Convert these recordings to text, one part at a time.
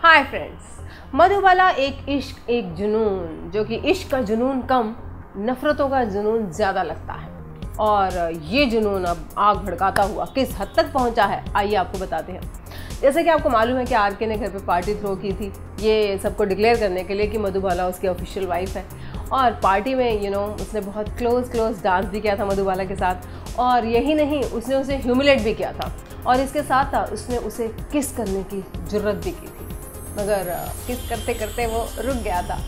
Hi friends, Madhubala एक इश्क एक जुनून, जो कि इश्क का जुनून कम नफ़रतों का जुनून ज़्यादा लगता है। और ये जुनून अब आग भड़काता हुआ किस हद तक पहुंचा है, आइए आपको बताते हैं। जैसे कि आपको मालूम है कि आरके ने घर पे पार्टी थ्रो की थी, ये सबको डिक्लेयर करने के लिए कि मधुबाला उसकी ऑफिशियल वाइफ है। और पार्टी में उसने बहुत क्लोज डांस भी किया था मधुबाला के साथ। और यही नहीं, उसने उसे ह्यूमिलेट भी किया था और इसके साथ था उसने उसे किस करने की जुर्रत भी की थी, मगर किस करते करते वो रुक गया था।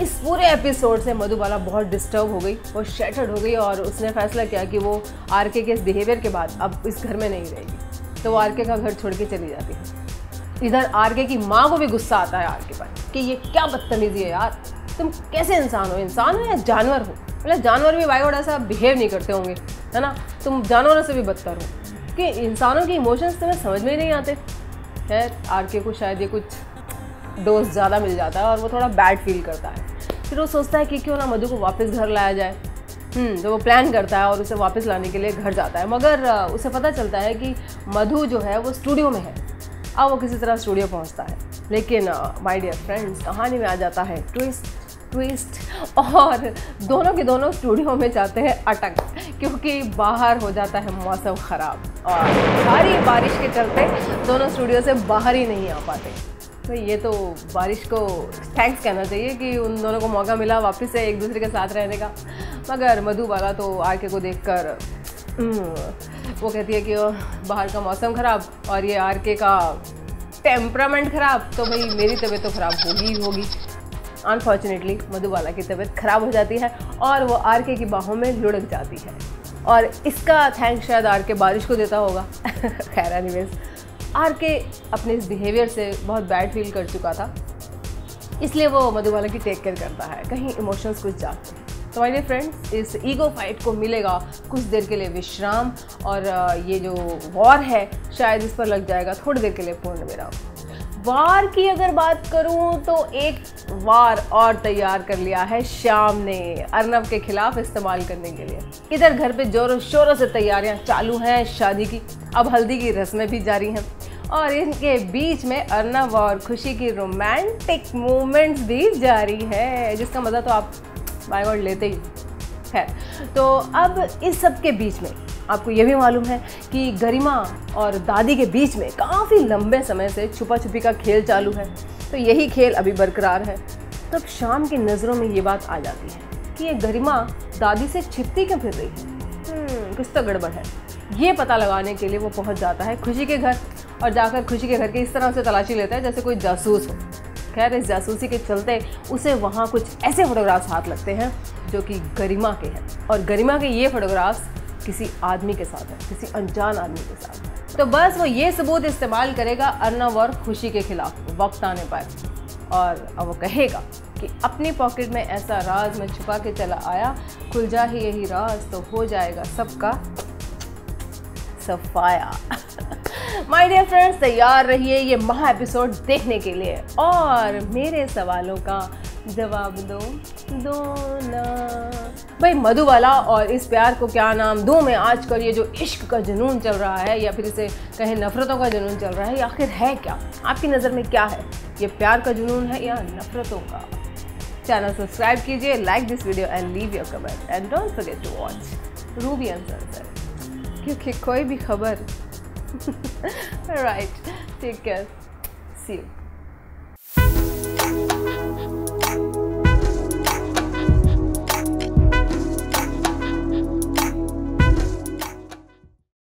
इस पूरे एपिसोड से मधुबाला बहुत डिस्टर्ब हो गई, वो शैटर्ड हो गई और उसने फैसला किया कि वो आरके के इस बिहेवियर के बाद अब इस घर में नहीं रहेगी। तो वो आरके का घर छोड़ के चली जाती है। इधर आरके की माँ को भी गुस्सा आता है आरके पर कि ये क्या बदतमीजी है यार, तुम कैसे इंसान हो या जानवर हो? मतलब जानवर भी बाई ऐसा बिहेव नहीं करते होंगे, है ना? तुम जानवरों से भी बदतर हो कि इंसानों की इमोशंस तुम्हें समझ में ही नहीं आते। खैर, आरके को शायद ये कुछ डोज ज़्यादा मिल जाता है और वो थोड़ा बैड फील करता है। फिर वो सोचता है कि क्यों ना मधु को वापस घर लाया जाए। तो वो प्लान करता है और उसे वापस लाने के लिए घर जाता है, मगर उसे पता चलता है कि मधु जो है वो स्टूडियो में है। अब वो किसी तरह स्टूडियो पहुंचता है, लेकिन माय डियर फ्रेंड्स, कहानी में आ जाता है ट्विस्ट और दोनों के दोनों स्टूडियो में जाते हैं अटक, क्योंकि बाहर हो जाता है मौसम ख़राब और भारी बारिश के चलते दोनों स्टूडियो से बाहर ही नहीं आ पाते। तो ये तो बारिश को थैंक्स कहना चाहिए कि उन दोनों को मौका मिला वापस से एक दूसरे के साथ रहने का। मगर मधुबाला तो आरके को देखकर वो कहती है कि बाहर का मौसम ख़राब और ये आरके का टेम्परामेंट ख़राब, तो भाई मेरी तबीयत तो ख़राब होगी ही होगी। अनफॉर्चुनेटली मधुबाला की तबीयत ख़राब हो जाती है और वो आरके की बाहों में लुढ़क जाती है और इसका थैंक्स शायद आरके बारिश को देता होगा। खैर एनीवेज, आरके अपने इस बिहेवियर से बहुत बैड फील कर चुका था, इसलिए वो मधुबाला की टेक केयर करता है। कहीं इमोशंस कुछ जाते हैं। तो माय डियर फ्रेंड्स, इस ईगो फाइट को मिलेगा कुछ देर के लिए विश्राम और ये जो वॉर है शायद इस पर लग जाएगा थोड़ी देर के लिए पूर्ण विराम। वार की अगर बात करूं तो एक वार और तैयार कर लिया है श्याम ने अर्नव के खिलाफ इस्तेमाल करने के लिए। इधर घर पे जोरों शोरों से तैयारियां चालू हैं शादी की, अब हल्दी की रस्में भी जारी हैं और इनके बीच में अर्नव और खुशी की रोमांटिक मूवमेंट्स भी जारी है, जिसका मज़ा तो आप बाय गॉड लेते ही है। तो अब इस सब के बीच में आपको ये भी मालूम है कि गरिमा और दादी के बीच में काफ़ी लंबे समय से छुपा छुपी का खेल चालू है। तो यही खेल अभी बरकरार है। तब शाम की नज़रों में ये बात आ जाती है कि ये गरिमा दादी से छिपती क्यों फिर रही है, कुछ तो गड़बड़ है। ये पता लगाने के लिए वो पहुंच जाता है खुशी के घर और जाकर खुशी के घर के इस तरह से तलाशी लेता है जैसे कोई जासूस हो। खैर, इस जासूसी के चलते उसे वहाँ कुछ ऐसे फोटोग्राफ्स हाथ लगते हैं जो कि गरिमा के हैं और गरिमा के ये फोटोग्राफ्स किसी आदमी के साथ है, किसी अनजान आदमी के साथ। तो बस वो ये सबूत इस्तेमाल करेगा अर्नव और खुशी के खिलाफ वक्त आने पर, और अब वो कहेगा कि अपनी पॉकेट में ऐसा राज मैं छुपा के चला आया, खुल जा ही यही राज तो हो जाएगा सबका सफाया। माय डियर फ्रेंड्स, तैयार रहिए ये महा एपिसोड देखने के लिए और मेरे सवालों का जवाब दो ना। भाई मधुबाला और इस प्यार को क्या नाम दूं मैं? आजकल ये जो इश्क का जुनून चल रहा है या फिर इसे कहें नफ़रतों का जुनून चल रहा है, ये आखिर है क्या? आपकी नज़र में क्या है? ये प्यार का जुनून है या नफ़रतों का? चैनल सब्सक्राइब कीजिए, like this video and leave your comment and don't forget to watch Ruby answered, क्योंकि कोई भी खबर right, take care, see you.